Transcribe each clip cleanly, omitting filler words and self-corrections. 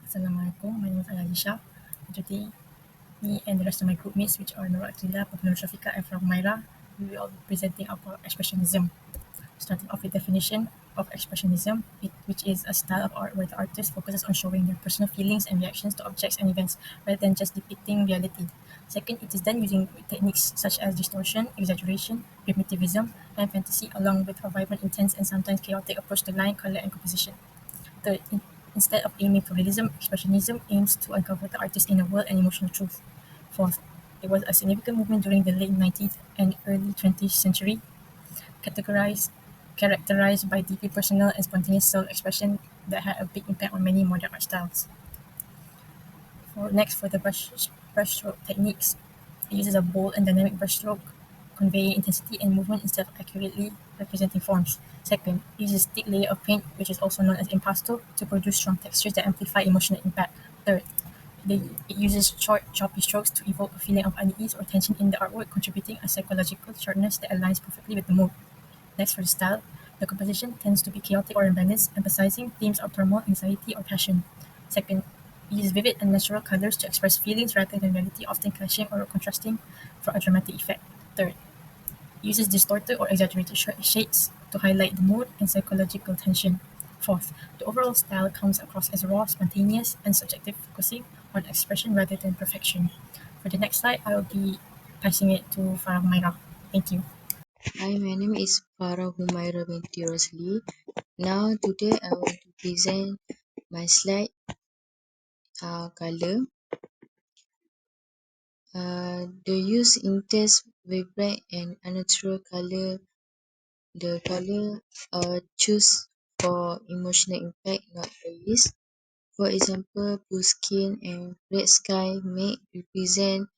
Assalamualaikum, my name is Alisha. Today, me and the rest of my group mates, which are Nur Akila, Nur Shafika, and Farah Humaira, we will be presenting about Expressionism. Starting off with definition of Expressionism, which is a style of art where the artist focuses on showing their personal feelings and reactions to objects and events rather than just depicting reality. Second, it is done using techniques such as distortion, exaggeration, primitivism, and fantasy, along with a vibrant, intense, and sometimes chaotic approach to line, color, and composition. Third, instead of aiming for realism, Expressionism aims to uncover the artist's inner world and emotional truth. Fourth, it was a significant movement during the late 19th and early 20th century, categorized, characterized by deeply personal and spontaneous self-expression that had a big impact on many modern art styles. For the brushstroke techniques, it uses a bold and dynamic brushstroke, conveying intensity and movement instead of accurately representing forms. Second, it uses thick layer of paint, which is also known as impasto, to produce strong textures that amplify emotional impact. Third, it uses short, choppy strokes to evoke a feeling of unease or tension in the artwork, contributing a psychological sharpness that aligns perfectly with the mood. Next, for the style, the composition tends to be chaotic or unbalanced, emphasizing themes of turmoil, anxiety, or passion. Second, it uses vivid and natural colors to express feelings rather than reality, often clashing or contrasting for a dramatic effect. Third, it uses distorted or exaggerated shades to highlight the mood and psychological tension. Fourth, the overall style comes across as raw, spontaneous, and subjective, focusing on expression rather than perfection. For the next slide, I will be passing it to Farah Humaira. Thank you. Hi, my name is Farah Humaira binti Rosli. Now, today I want to present my slide color. The use intense, vibrant, and unnatural color. The color choose for emotional impact, not praise. For example, blue skin and red sky may represent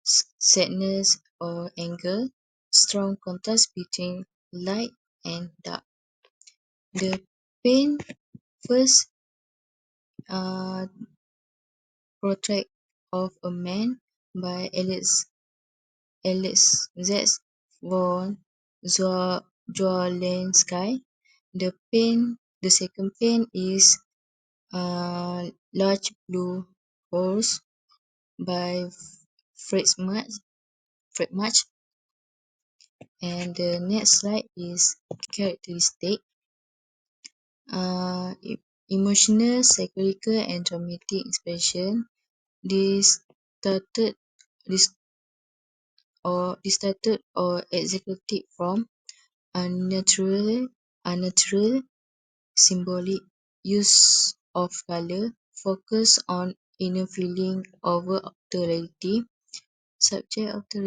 sadness or anger. Strong contrast between light and dark. The paint first uh, portrait of a man by Alex von Zwolenski. The second paint is Large Blue Horse by Fred Much. And the next slide is characteristic. Emotional, psychological, and dramatic expression. Distorted or executed from unnatural symbolic use of color, focus on inner feeling over reality, subject of the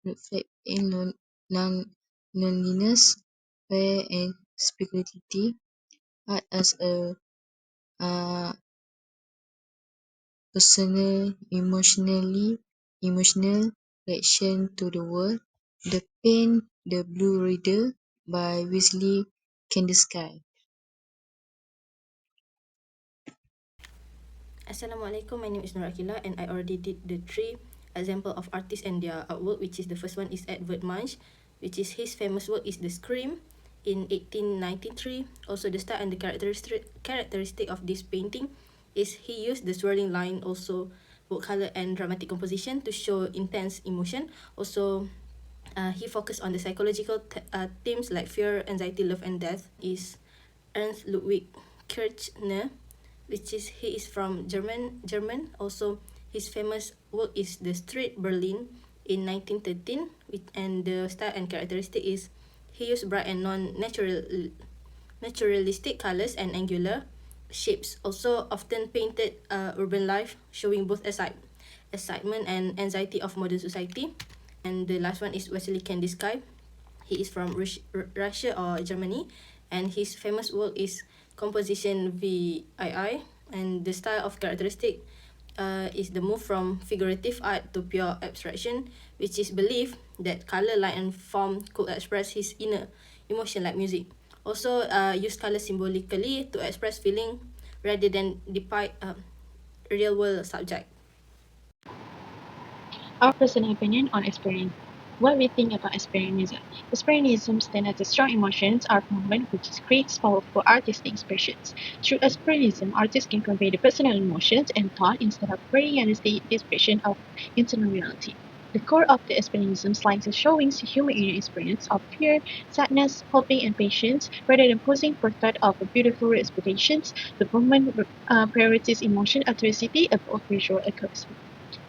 reflect in loneliness, fear, and spirituality, art as a uh, personal, emotional reaction to the world. The Pen, the Blue Reader by Wesley Kandinsky. Assalamualaikum, my name is Nur Akila and I already did the three example of artists and their artwork, which is the first one is Edvard Munch, which is his famous work is The Scream in 1893. Also the style and the characteristic of this painting is he used the swirling line, also bold color and dramatic composition to show intense emotion. Also he focused on the psychological themes like fear, anxiety, love, and death. Is Ernst Ludwig Kirchner, which is he is from German. Also, his famous work is The Street Berlin in 1913, and the style and characteristic is he used bright and naturalistic colors and angular shapes. Also, often painted urban life, showing both excitement and anxiety of modern society. And the last one is Vasily Kandinsky. He is from Russia or Germany, and his famous work is Composition VII. And the style of characteristic is the move from figurative art to pure abstraction, which is believed that color, light, and form could express his inner emotion like music. Also, use color symbolically to express feeling rather than depict real world subject. Our personal opinion on Expressionism. What we think about Expressionism. Expressionism stands as a strong emotions art movement which creates powerful artistic expressions. Through Expressionism, artists can convey the personal emotions and thought instead of very realistic expression of internal reality. The core of the Expressionism lies in showing the human inner experience of fear, sadness, hoping, and patience, rather than posing for thought of a beautiful expectations. The movement prioritizes emotion authenticity above visual accuracy.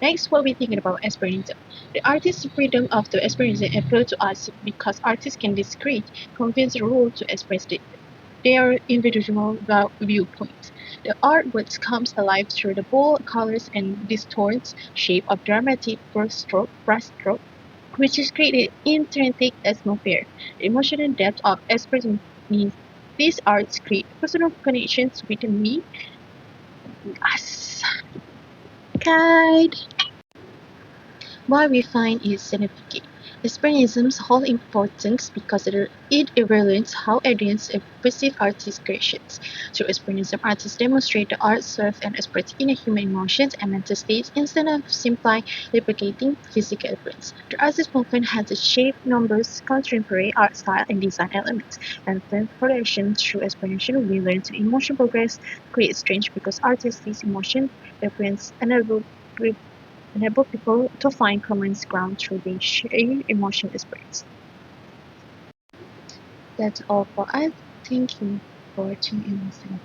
Next, what we thinking about Expressionism. The artist's freedom of the expression appeal to us because artists can discreet, convince rule to express their individual viewpoints. The artwork comes alive through the bold colors and distorts shape of dramatic brushstroke, which is created intrinsic atmosphere. The emotional depth of expression means these arts create personal connections with me, us, guide. What we find is significant. Expressionism's whole importance because it evaluates how audience perceive artist creations. Through expressionism, artists demonstrate the art serves and express inner human emotions and mental states instead of simply replicating physical evidence. The artist movement has a shape, numbers, contemporary art style, and design elements. And then correlation through expression, we learn to emotion progress creates strange because artists sees emotion reference enable people to find common ground through their shared emotional experience. That's all for us. Thank you for tuning in.